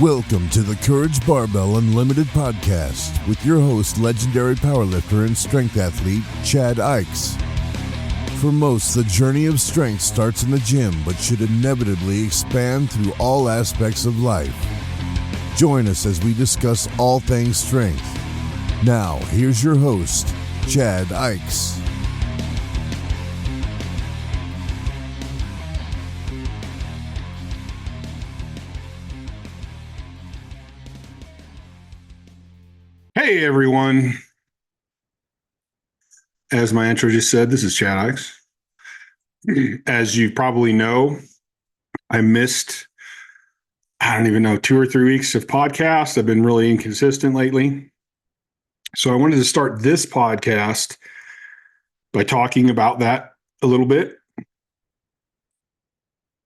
Welcome to the Courage Barbell Unlimited podcast with your host, legendary powerlifter and strength athlete, Chad Ikes. For most, the journey of strength starts in the gym, but should inevitably expand through all aspects of life. Join us as we discuss all things strength. Now, here's your host, Chad Ikes. Hey everyone. As my intro just said, this is Chad Ikes. As you probably know, I missed, 2 or 3 weeks of podcasts. I've been really inconsistent lately. So I wanted to start this podcast by talking about that a little bit.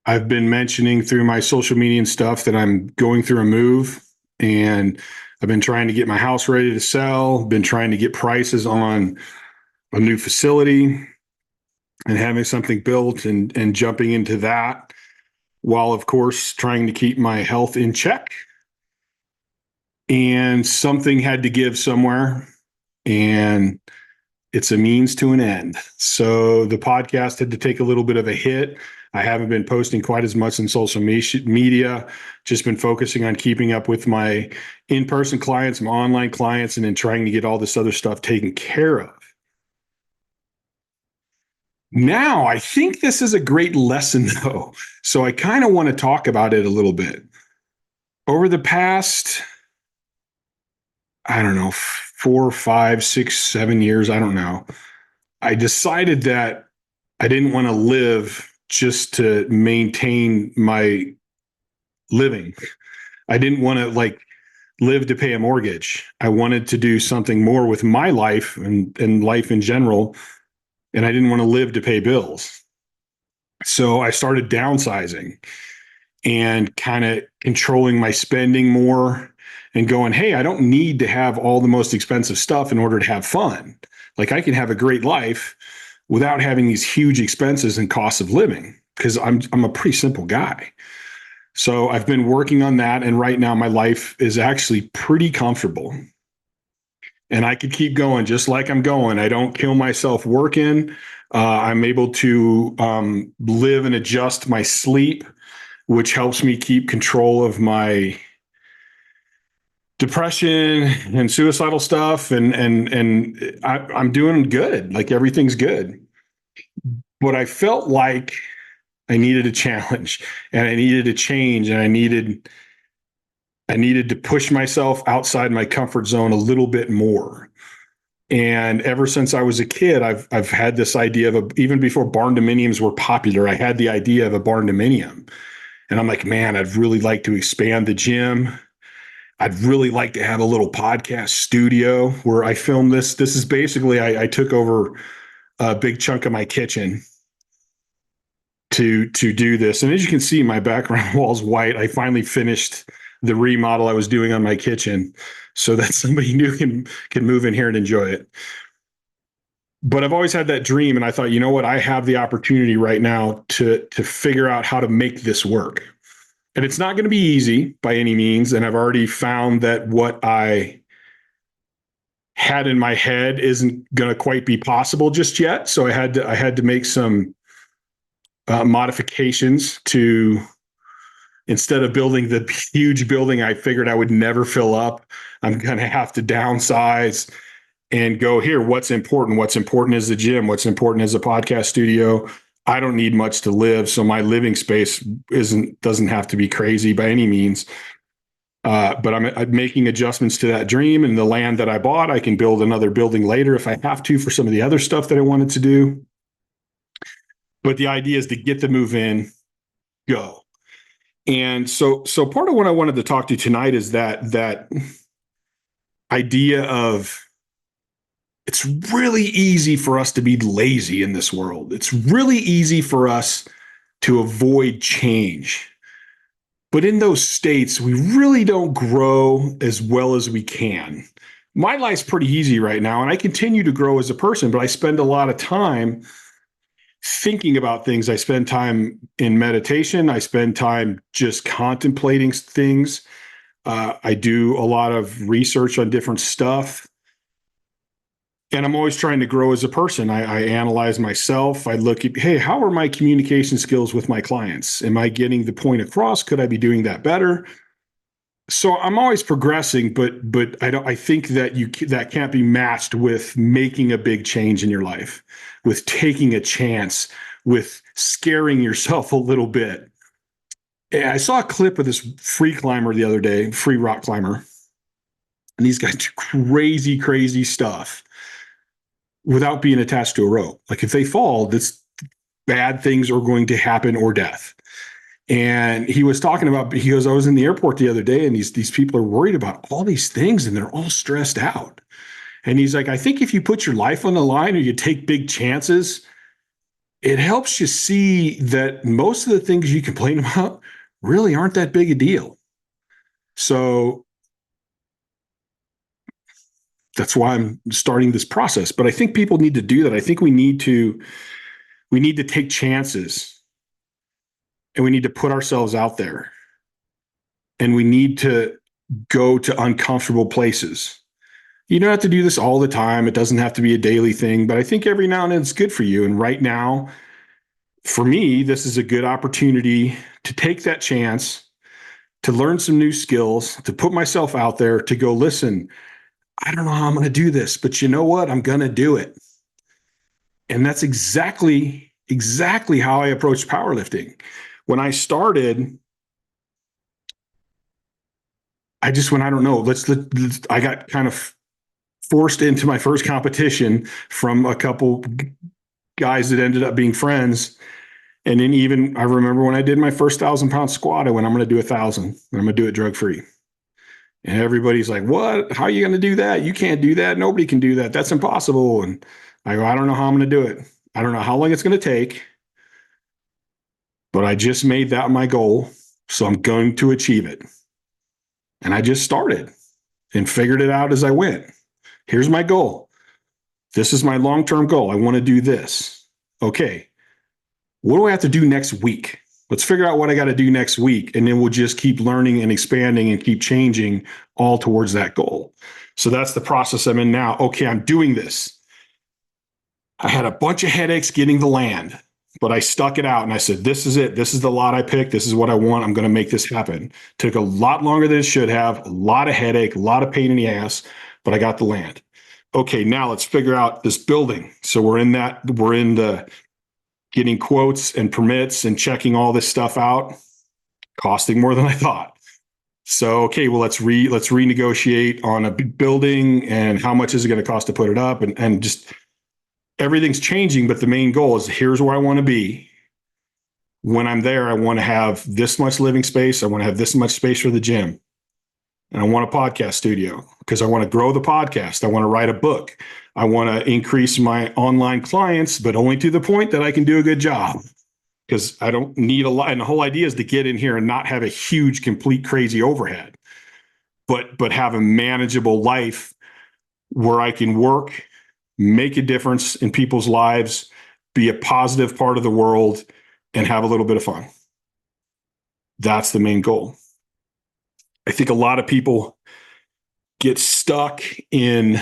I've been mentioning through my social media and stuff that I'm going through a move, and I've been trying to get my house ready to sell, been trying to get prices on a new facility and having something built and jumping into that, while of course trying to keep my health in check. And something had to give somewhere, and it's a means to an end. So the podcast had to take a little bit of a hit. I haven't been posting quite as much in social media, just been focusing on keeping up with my in-person clients, my online clients, and then trying to get all this other stuff taken care of. Now, I think this is a great lesson, though. So I kind of want to talk about it a little bit. Over the past, 4, 5, 6, 7 years, I don't know, I decided that I didn't want to live just to maintain my living. I didn't want to live to pay a mortgage. I wanted to do something more with my life and life in general. And I didn't want to live to pay bills. So I started downsizing and kind of controlling my spending more and going, hey, I don't need to have all the most expensive stuff in order to have fun. Like, I can have a great life without having these huge expenses and costs of living, because I'm a pretty simple guy. So I've been working on that. And right now my life is actually pretty comfortable. And I could keep going just like I'm going. I don't kill myself working. I'm able to live and adjust my sleep, which helps me keep control of my depression and suicidal stuff. And I'm doing good. Like, everything's good. But I felt like I needed a challenge, and I needed a change, and I needed to push myself outside my comfort zone a little bit more. And ever since I was a kid, I've had this idea of even before barn dominiums were popular, I had the idea of a barn dominium. And I'm like, man, I'd really like to expand the gym. I'd really like to have a little podcast studio where I film this. This is basically, I took over a big chunk of my kitchen to do this. And as you can see, my background wall's white. I finally finished the remodel I was doing on my kitchen so that somebody new can move in here and enjoy it. But I've always had that dream, and I thought, you know what? I have the opportunity right now to figure out how to make this work. And it's not going to be easy by any means. And I've already found that what I had in my head isn't going to quite be possible just yet. So I had to make some modifications to, instead of building the huge building I figured I would never fill up, I'm going to have to downsize and go, here, what's important? What's important is the gym. What's important is a podcast studio. I don't need much to live, so my living space doesn't have to be crazy by any means. But I'm making adjustments to that dream, and the land that I bought, I can build another building later if I have to for some of the other stuff that I wanted to do. But the idea is to get the move in, go. And so part of what I wanted to talk to you tonight is that idea of, it's really easy for us to be lazy in this world. It's really easy for us to avoid change. But in those states, we really don't grow as well as we can. My life's pretty easy right now, and I continue to grow as a person, but I spend a lot of time thinking about things. I spend time in meditation. I spend time just contemplating things. I do a lot of research on different stuff. And I'm always trying to grow as a person. I analyze myself. I look at, hey, how are my communication skills with my clients? Am I getting the point across? Could I be doing that better? So I'm always progressing, but I think that that can't be matched with making a big change in your life, with taking a chance, with scaring yourself a little bit. And I saw a clip of this free climber the other day, free rock climber, and these guys do crazy, crazy stuff without being attached to a rope. Like if they fall, this bad things are going to happen or death. And he was talking about, he goes, I was in the airport the other day and these people are worried about all these things and they're all stressed out. And he's like, I think if you put your life on the line or you take big chances, it helps you see that most of the things you complain about really aren't that big a deal. So that's why I'm starting this process. But I think people need to do that. I think we need to take chances and we need to put ourselves out there and we need to go to uncomfortable places. You don't have to do this all the time. It doesn't have to be a daily thing, but I think every now and then it's good for you. And right now, for me, this is a good opportunity to take that chance, to learn some new skills, to put myself out there, to go, listen, I don't know how I'm going to do this, but you know what? I'm going to do it. And that's exactly how I approached powerlifting. When I started, I just went, I don't know, I got kind of forced into my first competition from a couple guys that ended up being friends. And then even I remember when I did my first 1,000-pound squat, I went, I'm going to do 1,000 and I'm going to do it drug free. And everybody's like, what? How are you going to do that? You can't do that. Nobody can do that. That's impossible. And I go, I don't know how I'm going to do it. I don't know how long it's going to take, but I just made that my goal. So I'm going to achieve it. And I just started and figured it out as I went. Here's my goal. This is my long-term goal. I want to do this. Okay. What do I have to do next week? Let's figure out what I got to do next week. And then we'll just keep learning and expanding and keep changing all towards that goal. So that's the process I'm in now. Okay, I'm doing this. I had a bunch of headaches getting the land, but I stuck it out and I said, this is it. This is the lot I picked. This is what I want. I'm going to make this happen. Took a lot longer than it should have, a lot of headache, a lot of pain in the ass, but I got the land. Okay, now let's figure out this building. So we're in the getting quotes and permits and checking all this stuff out, costing more than I thought. So, okay, well, let's renegotiate on a building and how much is it going to cost to put it up, and just everything's changing. But the main goal is, here's where I want to be. When I'm there, I want to have this much living space. I want to have this much space for the gym. And I want a podcast studio because I want to grow the podcast. I want to write a book. I want to increase my online clients, but only to the point that I can do a good job, because I don't need a lot. And the whole idea is to get in here and not have a huge, complete, crazy overhead, but have a manageable life where I can work, make a difference in people's lives, be a positive part of the world, and have a little bit of fun. That's the main goal. I think a lot of people get stuck in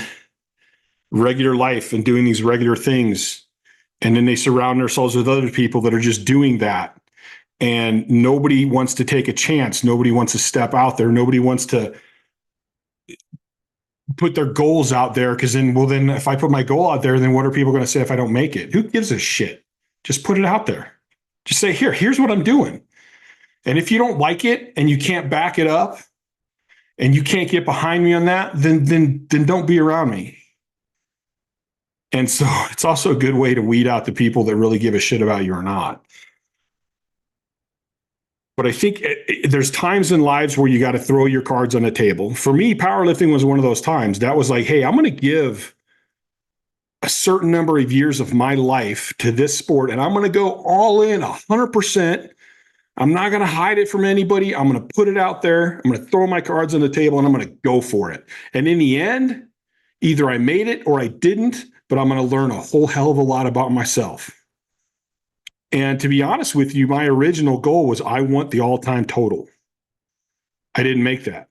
regular life and doing these regular things, and then they surround themselves with other people that are just doing that. And nobody wants to take a chance. Nobody wants to step out there. Nobody wants to put their goals out there, because then if I put my goal out there, then what are people going to say if I don't make it? Who gives a shit? Just put it out there. Just say, here's what I'm doing. And if you don't like it and you can't back it up and you can't get behind me on that, then don't be around me. And so it's also a good way to weed out the people that really give a shit about you or not. But I think there's times in lives where you got to throw your cards on the table. For me, powerlifting was one of those times. That was like, hey, I'm going to give a certain number of years of my life to this sport, and I'm going to go all in 100%. I'm not going to hide it from anybody. I'm going to put it out there. I'm going to throw my cards on the table, and I'm going to go for it. And in the end, either I made it or I didn't, but I'm going to learn a whole hell of a lot about myself. And to be honest with you, my original goal was I want the all-time total. I didn't make that.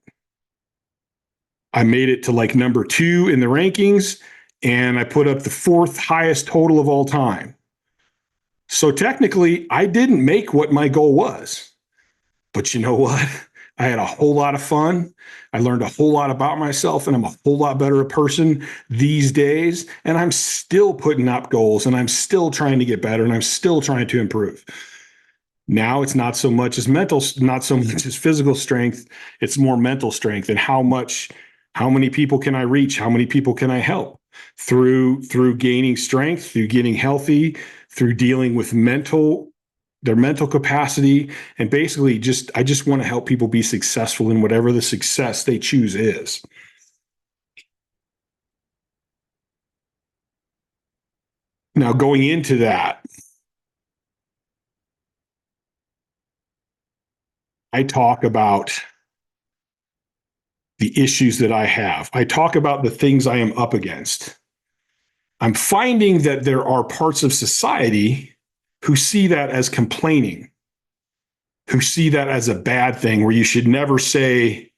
I made it to like number 2 in the rankings, and I put up the 4th highest total of all time. So technically, I didn't make what my goal was. But you know what? I had a whole lot of fun. I learned a whole lot about myself, and I'm a whole lot better a person these days. And I'm still putting up goals, and I'm still trying to get better, and I'm still trying to improve. Now it's not so much as mental, not so much as physical strength. It's more mental strength, and how many people can I reach? How many people can I help through gaining strength, through getting healthy, through dealing with their mental capacity, and basically I just want to help people be successful in whatever the success they choose is. Now, going into that, I talk about the issues that I have. I talk about the things I am up against. I'm finding that there are parts of society who see that as complaining, who see that as a bad thing, where you should never say,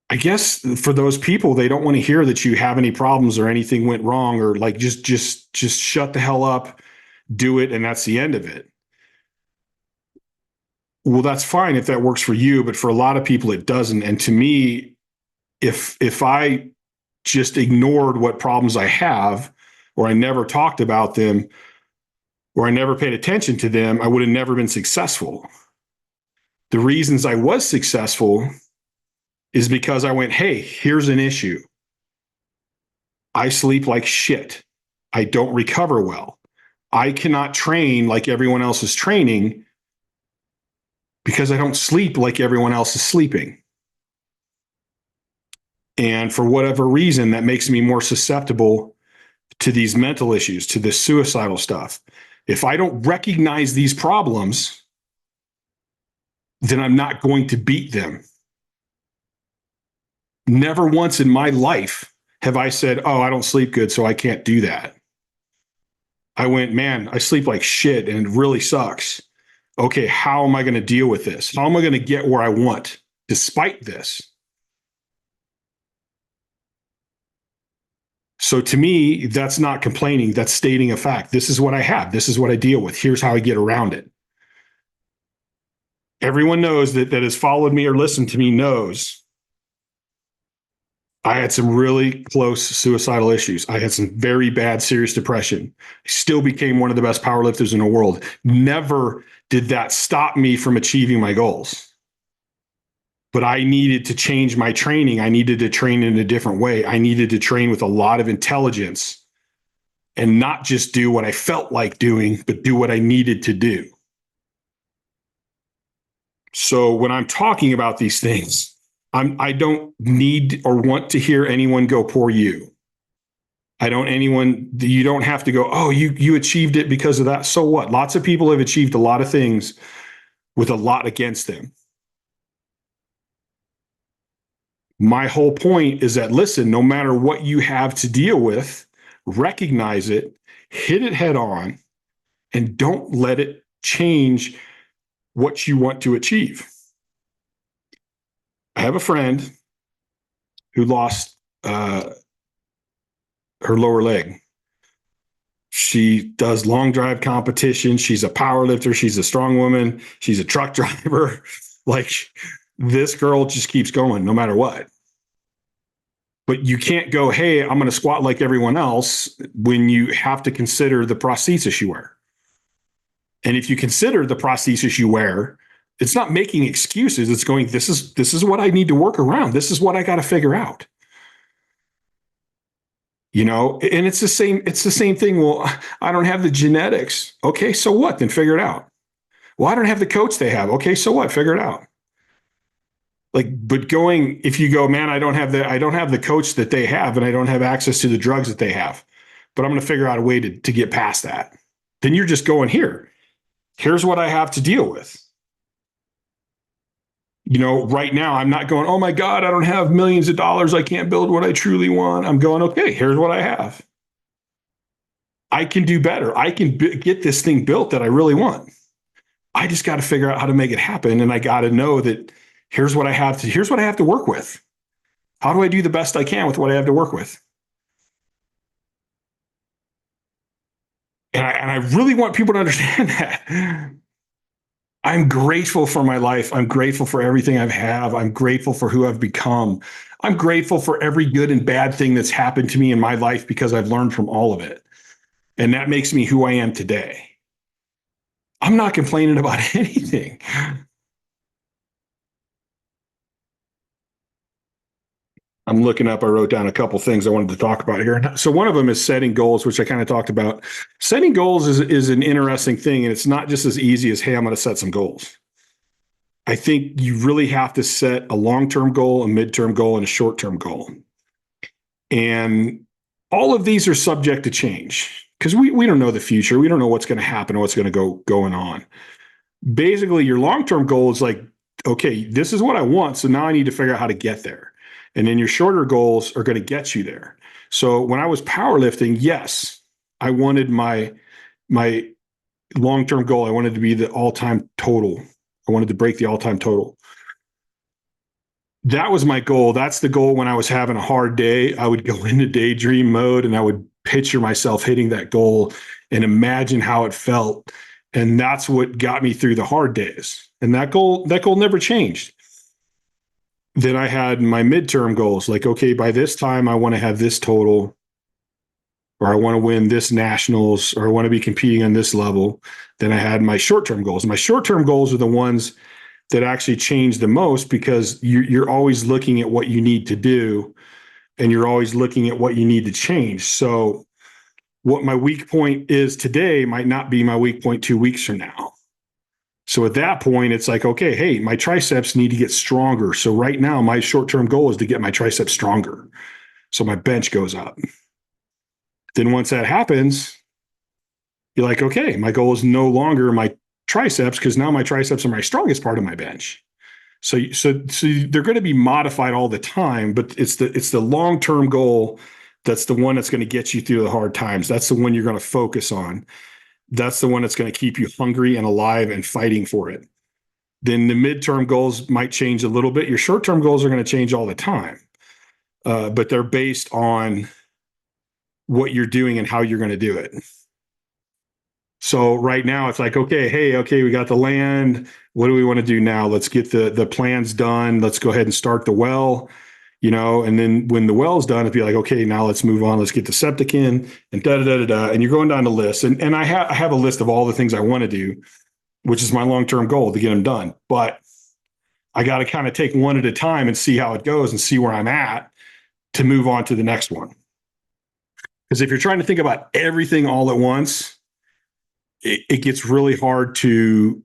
I guess for those people, they don't want to hear that you have any problems or anything went wrong, or like just shut the hell up, do it, and that's the end of it. Well, that's fine if that works for you, but for a lot of people it doesn't. And to me, if I just ignored what problems I have, or I never talked about them, or I never paid attention to them, I would have never been successful. The reasons I was successful is because I went, hey, here's an issue. I sleep like shit. I don't recover well. I cannot train like everyone else is training because I don't sleep like everyone else is sleeping. And for whatever reason, that makes me more susceptible to these mental issues, to this suicidal stuff. If I don't recognize these problems, then I'm not going to beat them. Never once in my life have I said, oh, I don't sleep good, so I can't do that. I went, man, I sleep like shit and it really sucks. Okay, how am I going to deal with this? How am I going to get where I want despite this? So to me, that's not complaining. That's stating a fact. This is what I have. This is what I deal with. Here's how I get around it. Everyone knows that has followed me or listened to me knows I had some really close suicidal issues. I had some very bad, serious depression. I still became one of the best powerlifters in the world. Never did that stop me from achieving my goals. But I needed to change my training. I needed to train in a different way. I needed to train with a lot of intelligence and not just do what I felt like doing, but do what I needed to do. So when I'm talking about these things, I don't need or want to hear anyone go, poor you. You don't have to go, oh, you achieved it because of that. So what? Lots of people have achieved a lot of things with a lot against them. My whole point is that, listen, no matter what you have to deal with, recognize it, hit it head on, and don't let it change what you want to achieve. I have a friend who lost her lower leg. She does long drive competition. She's a power lifter. She's a strong woman. She's a truck driver. Like, this girl just keeps going no matter what. But you can't go, hey, I'm going to squat like everyone else, when you have to consider the prosthesis you wear. And if you consider the prosthesis you wear, it's not making excuses. It's going, this is what I need to work around. This is what I got to figure out. You know, and it's the same thing. Well, I don't have the genetics. Okay, so what? Then figure it out. Well, I don't have the coach they have. Okay, so what? Figure it out. Like, but if you go, man, I don't have the coach that they have, and I don't have access to the drugs that they have, but I'm going to figure out a way to get past that. Then you're just going, here's what I have to deal with. You know, right now I'm not going, oh my God, I don't have millions of dollars. I can't build what I truly want. I'm going, okay, here's what I have. I can do better. I can get this thing built that I really want. I just got to figure out how to make it happen. And I got to know that here's what I have to work with. How do I do the best I can with what I have to work with? And I really want people to understand that. I'm grateful for my life. I'm grateful for everything I have. I'm grateful for who I've become. I'm grateful for every good and bad thing that's happened to me in my life because I've learned from all of it. And that makes me who I am today. I'm not complaining about anything. I'm looking up, I wrote down a couple things I wanted to talk about here. So one of them is setting goals, which I kind of talked about. Setting goals is an interesting thing, and it's not just as easy as, hey, I'm going to set some goals. I think you really have to set a long-term goal, a midterm goal, and a short-term goal. And all of these are subject to change because we don't know the future. We don't know what's going to happen or what's going to go going on. Basically, your long-term goal is like, okay, this is what I want. So now I need to figure out how to get there. And then your shorter goals are going to get you there. So when I was powerlifting, yes, I wanted my long-term goal. I wanted to be the all-time total. I wanted to break the all-time total. That was my goal. That's the goal. When I was having a hard day, I would go into daydream mode and I would picture myself hitting that goal and imagine how it felt. And that's what got me through the hard days. And that goal never changed. Then I had my midterm goals, like, okay, by this time I want to have this total, or I want to win this nationals, or I want to be competing on this level. Then I had my short-term goals. My short-term goals are the ones that actually change the most because you're always looking at what you need to do and you're always looking at what you need to change. So what my weak point is today might not be my weak point 2 weeks from now. So at that point, it's like, okay, hey, my triceps need to get stronger. So right now, my short-term goal is to get my triceps stronger. So my bench goes up. Then once that happens, you're like, okay, my goal is no longer my triceps because now my triceps are my strongest part of my bench. So they're going to be modified all the time, but it's the long-term goal that's the one that's going to get you through the hard times. That's the one you're going to focus on. That's the one that's going to keep you hungry and alive and fighting for it. Then the midterm goals might change a little bit. Your short-term goals are going to change all the time, but they're based on what you're doing and how you're going to do it. So right now it's like, okay, we got the land. What do we want to do now? Let's get the plans done. Let's go ahead and start the well, and then when the well's done, it'd be like, okay, now let's move on. Let's get the septic in and and you're going down the list. And I have a list of all the things I want to do, which is my long-term goal to get them done. But I got to kind of take one at a time and see how it goes and see where I'm at to move on to the next one. Because if you're trying to think about everything all at once, it gets really hard to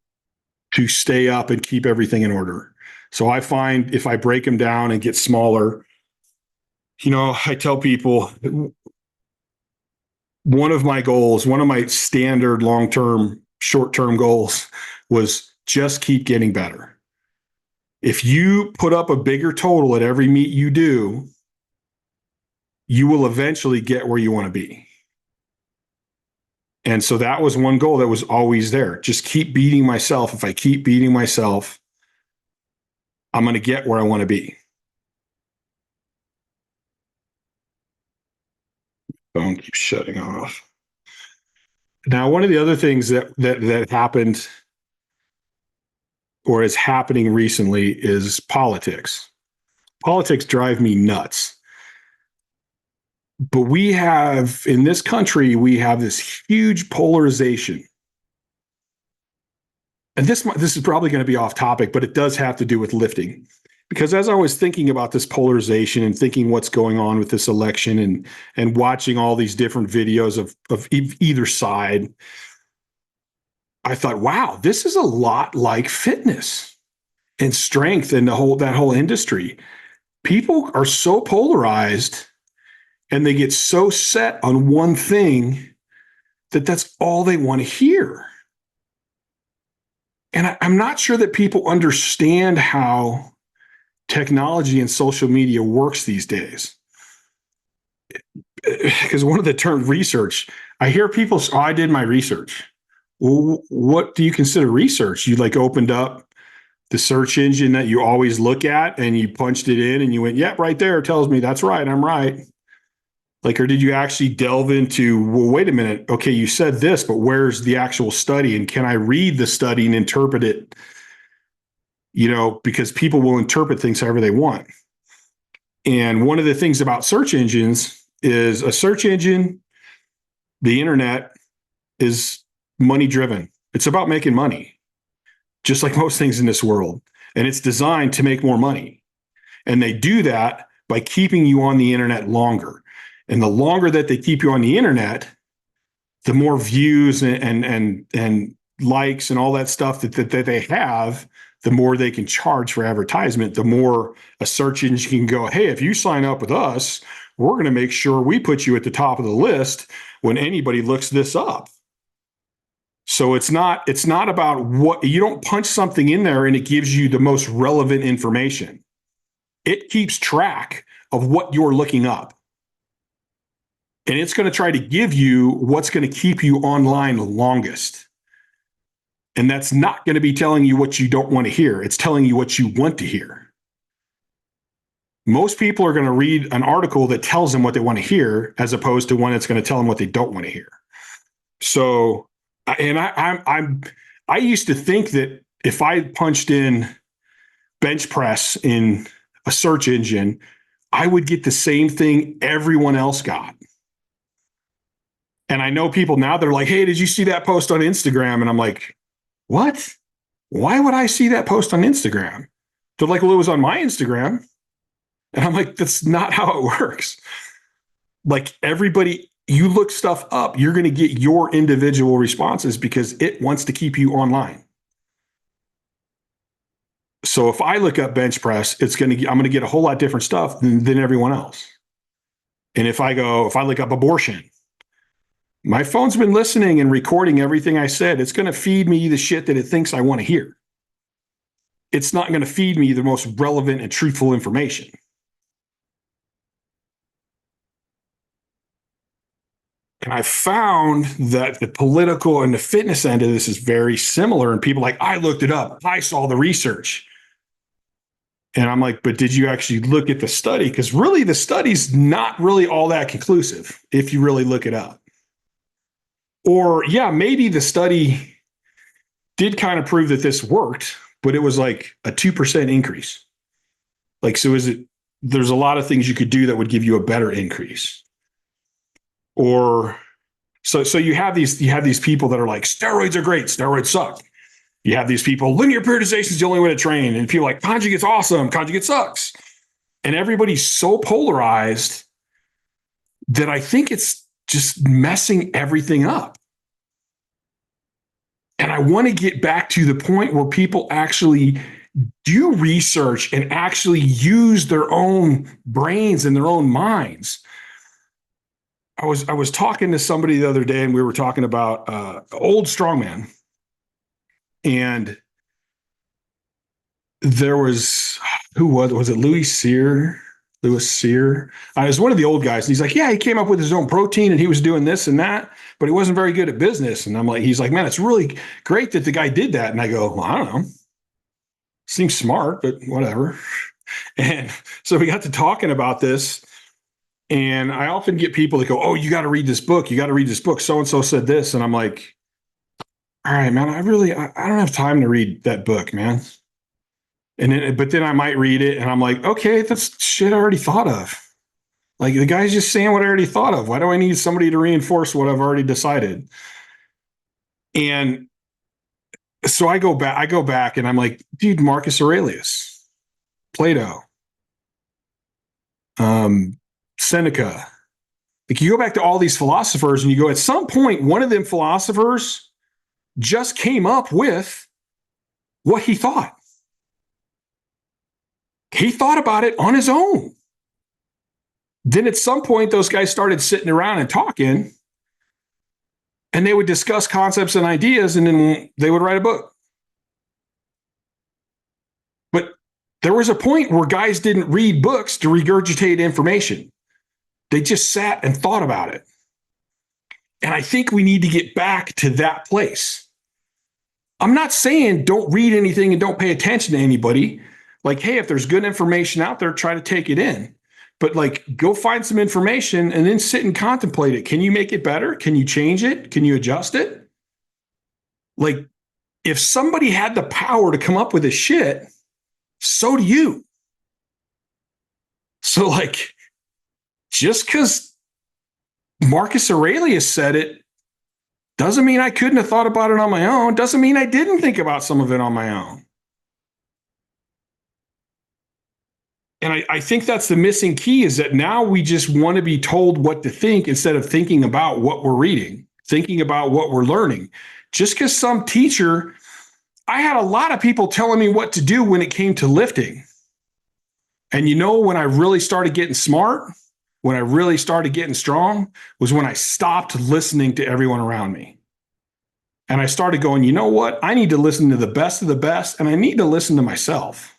stay up and keep everything in order. So I find if I break them down and get smaller, I tell people one of my standard long-term, short-term goals was just keep getting better. If you put up a bigger total at every meet you do, you will eventually get where you want to be. And so that was one goal that was always there. Just keep beating myself. If I keep beating myself, I'm going to get where I want to be. Phone keeps shutting off. Now, one of the other things that happened or is happening recently is politics. Politics drive me nuts. But in this country, we have this huge polarization. And this is probably going to be off topic, but it does have to do with lifting. Because as I was thinking about this polarization and thinking what's going on with this election and watching all these different videos of either side, I thought, wow, this is a lot like fitness and strength and that whole industry. People are so polarized and they get so set on one thing that's all they want to hear. And I'm not sure that people understand how technology and social media works these days. Because one of the terms research, I hear people say, I did my research. Well, what do you consider research? You opened up The search engine that you always look at, and you punched it in and you went, yep, right there, tells me that's right, I'm right. Like, or did you actually delve into, well, wait a minute, okay, you said this, but where's the actual study? And can I read the study and interpret it? Because people will interpret things however they want. And one of the things about search engines is a search engine, the internet, is money driven. It's about making money, just like most things in this world. And it's designed to make more money. And they do that by keeping you on the internet longer. And the longer that they keep you on the internet, the more views and likes and all that stuff that they have, the more they can charge for advertisement, the more a search engine can go, hey, if you sign up with us, we're going to make sure we put you at the top of the list when anybody looks this up. So it's not about what, you don't punch something in there and it gives you the most relevant information. It keeps track of what you're looking up. And it's going to try to give you what's going to keep you online longest. And that's not going to be telling you what you don't want to hear. It's telling you what you want to hear. Most people are going to read an article that tells them what they want to hear, as opposed to one that's going to tell them what they don't want to hear. So, and I used to think that if I punched in bench press in a search engine, I would get the same thing everyone else got. And I know people now, they're like, hey, did you see that post on Instagram? And I'm like, what? Why would I see that post on Instagram? They're like, well, it was on my Instagram. And I'm like, that's not how it works. Like, everybody, you look stuff up, you're going to get your individual responses because it wants to keep you online. So if I look up bench press, I'm going to get a whole lot different stuff than everyone else. And if I look up abortion, my phone's been listening and recording everything I said. It's going to feed me the shit that it thinks I want to hear. It's not going to feed me the most relevant and truthful information. And I found that the political and the fitness end of this is very similar. And people are like, I looked it up. I saw the research. And I'm like, but did you actually look at the study? Because really, the study's not really all that conclusive if you really look it up. Or, yeah, maybe the study did kind of prove that this worked, but it was like a 2% increase. Like, so there's a lot of things you could do that would give you a better increase. Or, so you have these people that are like, steroids are great, steroids suck. You have these people, linear periodization is the only way to train. And people are like, conjugate's awesome, conjugate sucks. And everybody's so polarized that I think it's just messing everything up. And I want to get back to the point where people actually do research and actually use their own brains and their own minds. I was talking to somebody the other day, and we were talking about old strongman. And there was, who was it? Louis Cyr. It was one of the old guys. And he's like, yeah, he came up with his own protein and he was doing this and that, but he wasn't very good at business. And I'm like, he's like, man, it's really great that the guy did that. And I go, well, I don't know. Seems smart, but whatever. And so we got to talking about this. And I often get people that go, oh, you got to read this book. You got to read this book. So-and-so said this. And I'm like, all right, man, I don't have time to read that book, man. But then I might read it and I'm like, okay, that's shit I already thought of. Like, the guy's just saying what I already thought of. Why do I need somebody to reinforce what I've already decided? And so I go back and I'm like, dude, Marcus Aurelius, Plato, Seneca. Like, you go back to all these philosophers and you go, at some point, one of them philosophers just came up with what he thought. He thought about it on his own. Then at some point, those guys started sitting around and talking, and they would discuss concepts and ideas, and then they would write a book. But there was a point where guys didn't read books to regurgitate information. They just sat and thought about it. And I think we need to get back to that place. I'm not saying don't read anything and don't pay attention to anybody. Like, hey, if there's good information out there, try to take it in. But like, go find some information and then sit and contemplate it. Can you make it better? Can you change it? Can you adjust it? Like, if somebody had the power to come up with this shit, so do you. So, like, just because Marcus Aurelius said it doesn't mean I couldn't have thought about it on my own. Doesn't mean I didn't think about some of it on my own. And I think that's the missing key, is that now we just want to be told what to think instead of thinking about what we're reading, thinking about what we're learning. Just because some teacher, I had a lot of people telling me what to do when it came to lifting. And you know, when I really started getting smart, when I really started getting strong, was when I stopped listening to everyone around me. And I started going, you know what? I need to listen to the best of the best, and I need to listen to myself.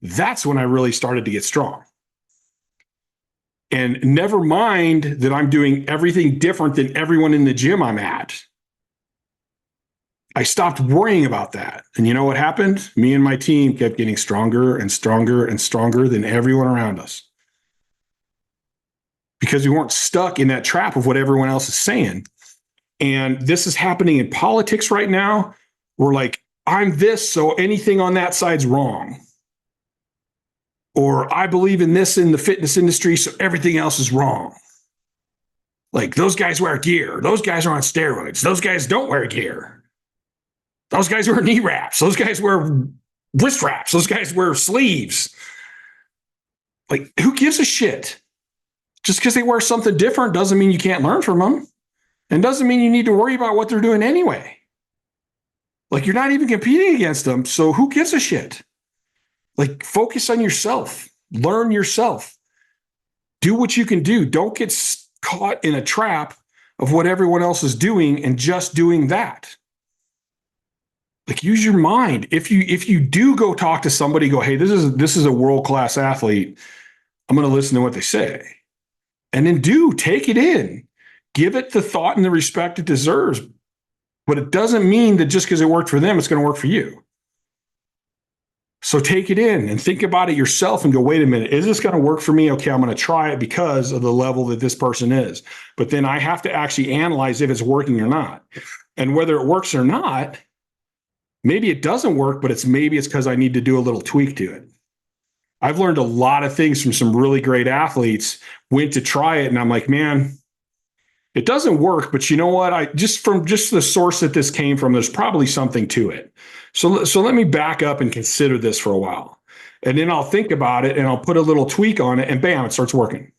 That's when I really started to get strong. And never mind that I'm doing everything different than everyone in the gym I'm at. I stopped worrying about that. And you know what happened? Me and my team kept getting stronger and stronger and stronger than everyone around us. Because we weren't stuck in that trap of what everyone else is saying. And this is happening in politics right now. We're like, I'm this, so anything on that side's wrong. Or I believe in this in the fitness industry, so everything else is wrong. Like, those guys wear gear. Those guys are on steroids. Those guys don't wear gear. Those guys wear knee wraps. Those guys wear wrist wraps. Those guys wear sleeves. Like, who gives a shit? Just because they wear something different doesn't mean you can't learn from them. And doesn't mean you need to worry about what they're doing anyway. Like, you're not even competing against them, so who gives a shit? Like, focus on yourself. Learn yourself. Do what you can do. Don't get caught in a trap of what everyone else is doing and just doing that. Like, use your mind. If you do go talk to somebody, go, hey, this is a world-class athlete, I'm going to listen to what they say. And then take it in. Give it the thought and the respect it deserves. But it doesn't mean that just because it worked for them, it's going to work for you. So take it in and think about it yourself and go, wait a minute, is this going to work for me? Okay, I'm going to try it because of the level that this person is. But then I have to actually analyze if it's working or not. And whether it works or not, maybe it doesn't work, but maybe it's because I need to do a little tweak to it. I've learned a lot of things from some really great athletes, went to try it, and I'm like, man, it doesn't work, but you know what? Just the source that this came from, there's probably something to it. So let me back up and consider this for a while. And then I'll think about it and I'll put a little tweak on it and bam, it starts working.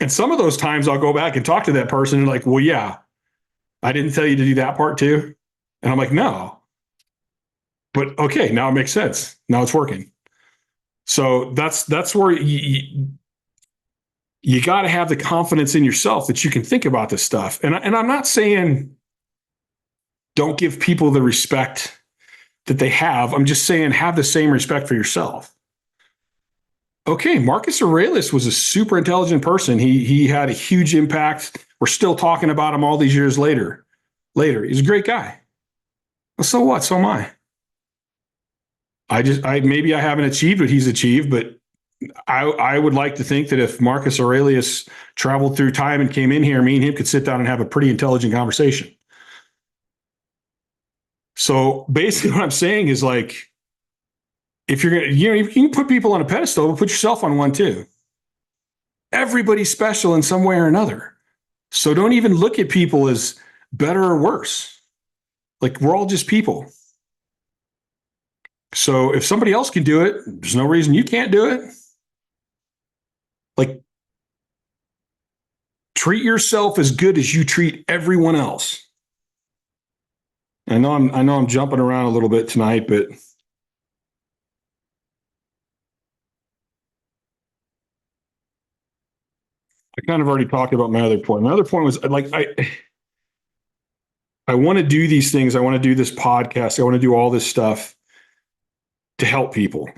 And some of those times I'll go back and talk to that person and like, well, yeah, I didn't tell you to do that part too. And I'm like, no. But okay, now it makes sense. Now it's working. So that's where you got to have the confidence in yourself that you can think about this stuff. And I'm not saying don't give people the respect that they have. I'm just saying have the same respect for yourself. Okay, Marcus Aurelius was a super intelligent person. He had a huge impact. We're still talking about him all these years later. He's a great guy. Well, so what? So am I. Maybe I haven't achieved what he's achieved, but I would like to think that if Marcus Aurelius traveled through time and came in here, me and him could sit down and have a pretty intelligent conversation. So basically what I'm saying is, like, if you're going to, you can put people on a pedestal, but put yourself on one too. Everybody's special in some way or another. So don't even look at people as better or worse. Like, we're all just people. So if somebody else can do it, there's no reason you can't do it. Like, treat yourself as good as you treat everyone else. I know I'm jumping around a little bit tonight, but I kind of already talked about my other point. My other point was, like, I want to do these things. I want to do this podcast. I want to do all this stuff to help people.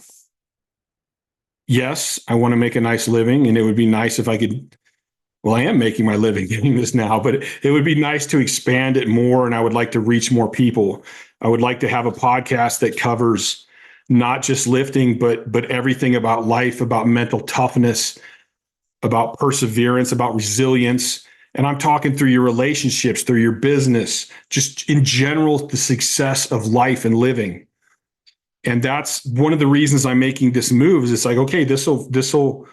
Yes, I want to make a nice living, and it would be nice if I could Well, I am making my living doing this now, but it would be nice to expand it more. And I would like to reach more people. I would like to have a podcast that covers not just lifting, but everything about life, about mental toughness, about perseverance, about resilience. And I'm talking through your relationships, through your business, just in general, the success of life and living. And that's one of the reasons I'm making this move is it's like, okay, this will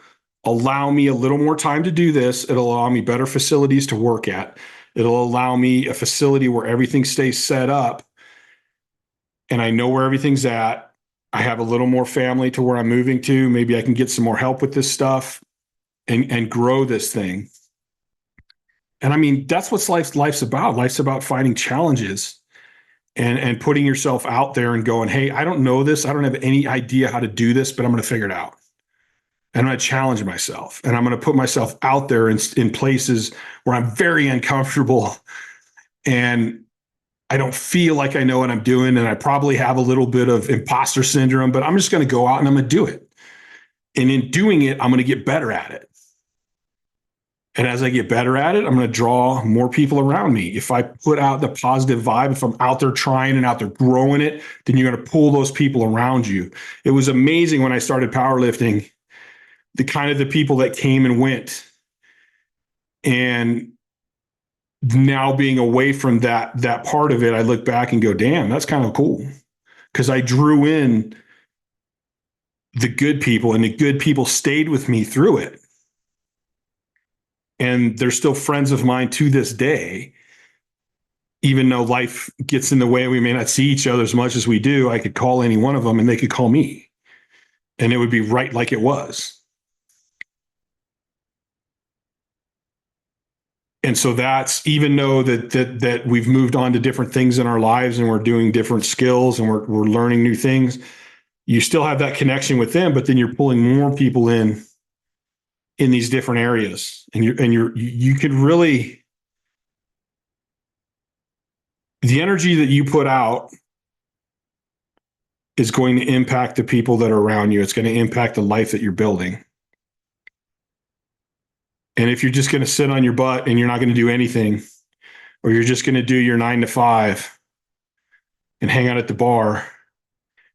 allow me a little more time to do this. It'll allow me better facilities to work at. It'll allow me a facility where everything stays set up and I know where everything's at. I have a little more family to where I'm moving to. Maybe I can get some more help with this stuff and grow this thing. And I mean, that's what life's about. Life's about finding challenges and putting yourself out there and going, hey, I don't know this. I don't have any idea how to do this, but I'm going to figure it out. And I'm going to challenge myself. And I'm going to put myself out there in places where I'm very uncomfortable and I don't feel like I know what I'm doing. And I probably have a little bit of imposter syndrome, but I'm just going to go out and I'm going to do it. And in doing it, I'm going to get better at it. And as I get better at it, I'm going to draw more people around me. If I put out the positive vibe, if I'm out there trying and out there growing it, then you're going to pull those people around you. It was amazing when I started powerlifting, the kind of the people that came and went. And now being away from that part of it, I look back and go, damn, that's kind of cool. Because I drew in the good people and the good people stayed with me through it. And they're still friends of mine to this day. Even though life gets in the way, we may not see each other as much as we do. I could call any one of them and they could call me. And it would be right like it was. And so that's, even though that we've moved on to different things in our lives and we're doing different skills and we're learning new things, you still have that connection with them, but then you're pulling more people in these different areas. And you could really, the energy that you put out is going to impact the people that are around you. It's going to impact the life that you're building. And if you're just going to sit on your butt and you're not going to do anything, or you're just going to do your 9 to 5 and hang out at the bar,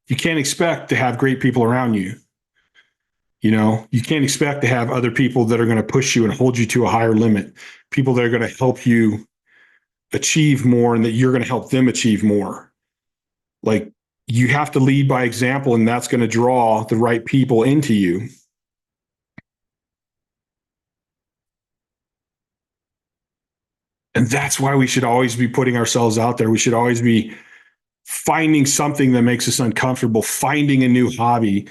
you can't expect to have great people around you. You know, you can't expect to have other people that are going to push you and hold you to a higher limit, people that are going to help you achieve more and that you're going to help them achieve more. Like, you have to lead by example, and that's going to draw the right people into you. And that's why we should always be putting ourselves out there. We should always be finding something that makes us uncomfortable, finding a new hobby,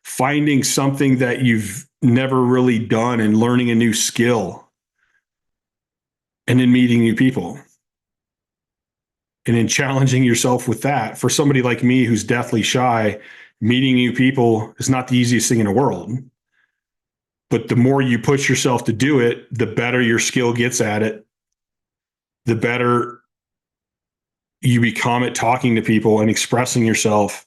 finding something that you've never really done and learning a new skill, and then meeting new people. And then challenging yourself with that. For somebody like me who's deathly shy, meeting new people is not the easiest thing in the world. But the more you push yourself to do it, the better your skill gets at it, the better you become at talking to people and expressing yourself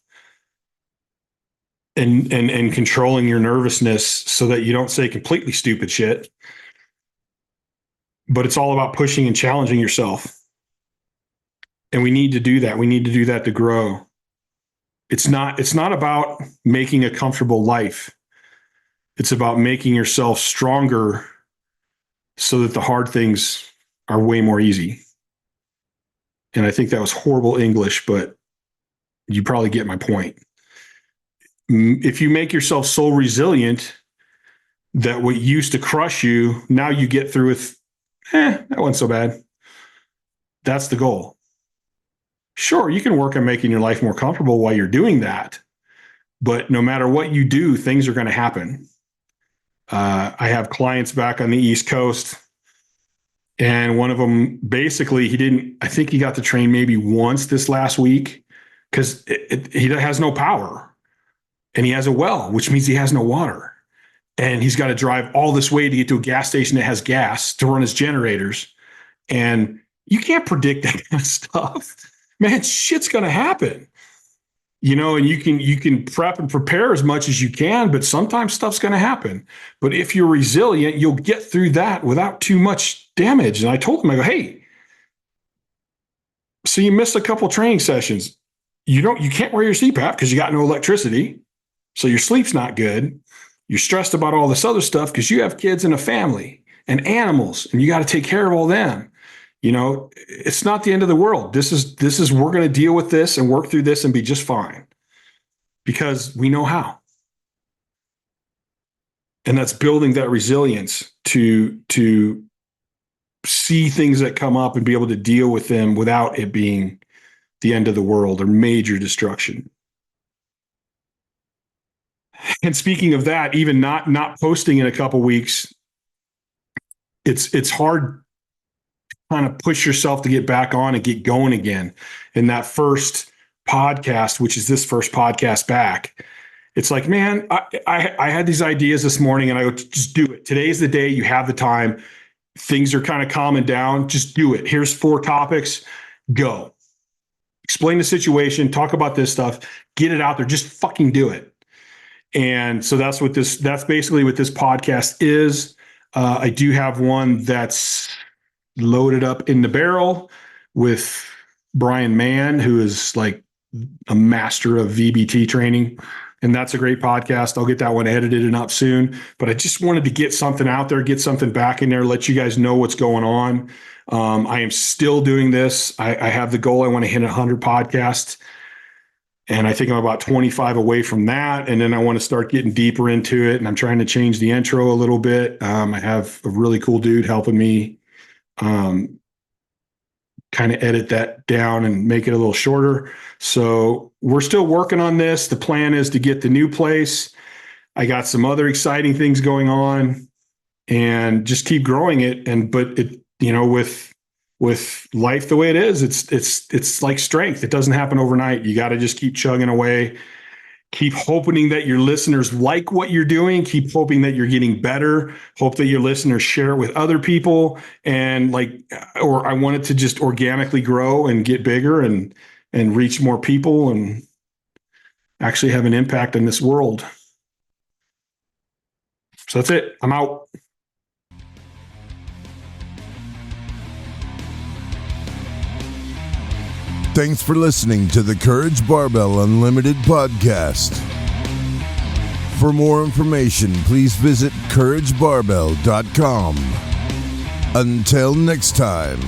and controlling your nervousness so that you don't say completely stupid shit. But it's all about pushing and challenging yourself. And we need to do that. We need to do that to grow. It's not about making a comfortable life. It's about making yourself stronger so that the hard things are way more easy. And I think that was horrible English, but you probably get my point. If you make yourself so resilient that what used to crush you, now you get through with, that wasn't so bad. That's the goal. Sure, you can work on making your life more comfortable while you're doing that. But no matter what you do, things are going to happen. I have clients back on the East Coast, and one of them, basically, I think he got to train maybe once this last week because he has no power. And he has a well, which means he has no water. And he's got to drive all this way to get to a gas station that has gas to run his generators. And you can't predict that kind of stuff. Man, shit's going to happen. and you can prep and prepare as much as you can, but sometimes stuff's going to happen. But if you're resilient, you'll get through that without too much damage. And I told him, I go, hey, so you missed a couple training sessions. You can't wear your CPAP because you got no electricity. So your sleep's not good. You're stressed about all this other stuff because you have kids and a family and animals, and you got to take care of all them. It's not the end of the world. This is we're going to deal with this and work through this and be just fine because we know how. And that's building that resilience to see things that come up and be able to deal with them without it being the end of the world or major destruction. And speaking of that, even not posting in a couple weeks, it's hard kind of push yourself to get back on and get going again. In that first podcast, which is this first podcast back, it's like, man, I had these ideas this morning and I go, just do it. Today's the day. You have the time. Things are kind of calming down. Just do it. Here's 4 topics. Go. Explain the situation. Talk about this stuff. Get it out there. Just fucking do it. And so that's basically what this podcast is. I do have one that's loaded up in the barrel with Brian Mann, who is like a master of VBT training. And that's a great podcast. I'll get that one edited and up soon. But I just wanted to get something out there, get something back in there, let you guys know what's going on. I am still doing this. I have the goal. I want to hit 100 podcasts. And I think I'm about 25 away from that. And then I want to start getting deeper into it. And I'm trying to change the intro a little bit. I have a really cool dude helping me kind of edit that down and make it a little shorter. So we're still working on this. The plan is to get the new place. I got some other exciting things going on and just keep growing it. But it, with life the way it is, it's like strength. It doesn't happen overnight. You got to just keep chugging away. Keep hoping that your listeners like what you're doing. Keep hoping that you're getting better. Hope that your listeners share it with other people. And or I want it to just organically grow and get bigger and reach more people and actually have an impact in this world. So that's it. I'm out. Thanks for listening to the Courage Barbell Unlimited podcast. For more information, please visit couragebarbell.com. Until next time.